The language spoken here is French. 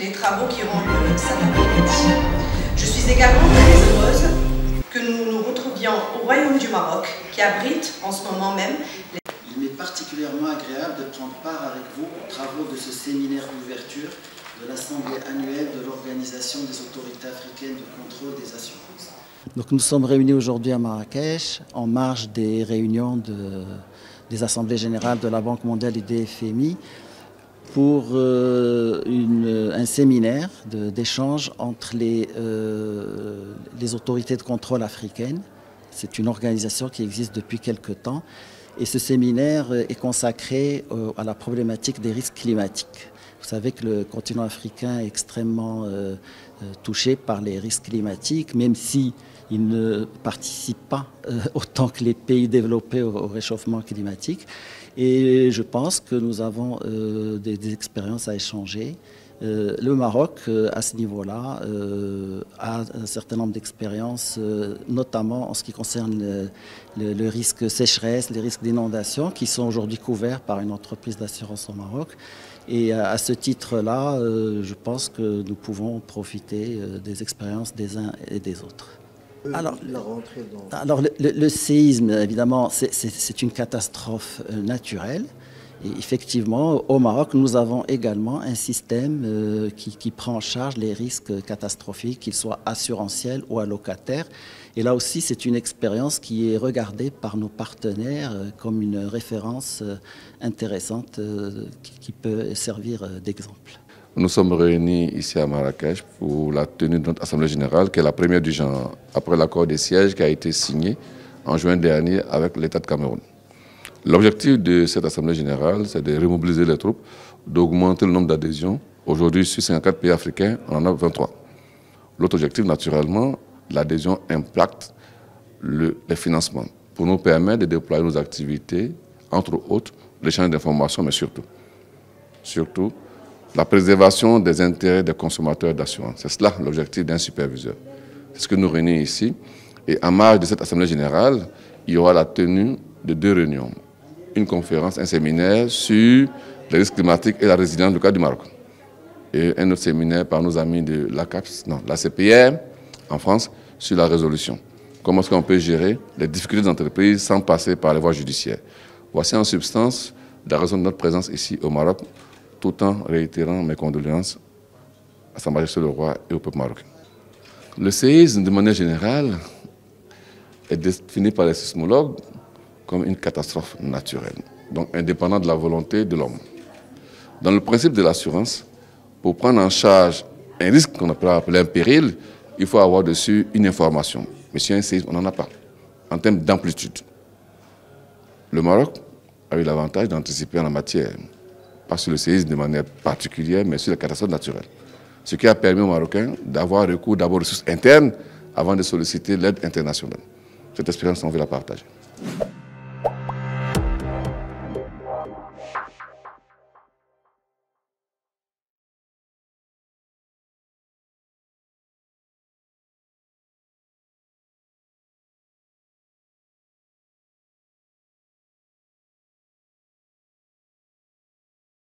les travaux qui auront lieu cet après-midi. Je suis également très heureuse que nous nous retrouvions au Royaume du Maroc, qui abrite en ce moment même Il m'est particulièrement agréable de prendre part avec vous aux travaux de ce séminaire d'ouverture de l'Assemblée annuelle de l'Organisation des autorités africaines de contrôle des assurances. Donc nous sommes réunis aujourd'hui à Marrakech en marge des réunions des Assemblées générales de la Banque mondiale et des FMI pour un séminaire d'échange entre les autorités de contrôle africaines. C'est une organisation qui existe depuis quelque temps et ce séminaire est consacré à la problématique des risques climatiques. Vous savez que le continent africain est extrêmement touché par les risques climatiques, même si il ne participe pas autant que les pays développés au réchauffement climatique. Et je pense que nous avons des expériences à échanger. Le Maroc, à ce niveau-là, a un certain nombre d'expériences, notamment en ce qui concerne le risque sécheresse, les risques d'inondation, qui sont aujourd'hui couverts par une entreprise d'assurance au Maroc. Et à ce titre-là, je pense que nous pouvons profiter des expériences des uns et des autres. Alors, le séisme, évidemment, c'est une catastrophe naturelle. Et effectivement, au Maroc, nous avons également un système qui prend en charge les risques catastrophiques, qu'ils soient assurantiels ou allocataires. Et là aussi, c'est une expérience qui est regardée par nos partenaires comme une référence intéressante qui peut servir d'exemple. Nous sommes réunis ici à Marrakech pour la tenue de notre Assemblée générale, qui est la première du genre, après l'accord des sièges qui a été signé en juin dernier avec l'État de Cameroun. L'objectif de cette Assemblée générale, c'est de remobiliser les troupes, d'augmenter le nombre d'adhésions. Aujourd'hui, sur 54 pays africains, on en a 23. L'autre objectif, naturellement, l'adhésion impacte les financements pour nous permettre de déployer nos activités, entre autres, l'échange d'informations, mais surtout, la préservation des intérêts des consommateurs d'assurance. C'est cela l'objectif d'un superviseur. C'est ce que nous réunissons ici. Et en marge de cette Assemblée générale, il y aura la tenue de 2 réunions. Une conférence, un séminaire sur les risques climatiques et la résilience du cas du Maroc. Et un autre séminaire par nos amis de la CPR en France sur la résolution. Comment est-ce qu'on peut gérer les difficultés des entreprises sans passer par les voies judiciaires. Voici en substance la raison de notre présence ici au Maroc, tout en réitérant mes condoléances à Sa Majesté le Roi et au peuple marocain. Le séisme, de manière générale, est défini par les sismologues comme une catastrophe naturelle, donc indépendante de la volonté de l'homme. Dans le principe de l'assurance, pour prendre en charge un risque qu'on appelle un péril, il faut avoir dessus une information. Mais sur un séisme, on n'en a pas, en termes d'amplitude. Le Maroc a eu l'avantage d'anticiper en la matière, pas sur le séisme de manière particulière, mais sur les catastrophes naturelles. Ce qui a permis aux Marocains d'avoir recours d'abord aux ressources internes avant de solliciter l'aide internationale. Cette expérience, on veut la partager.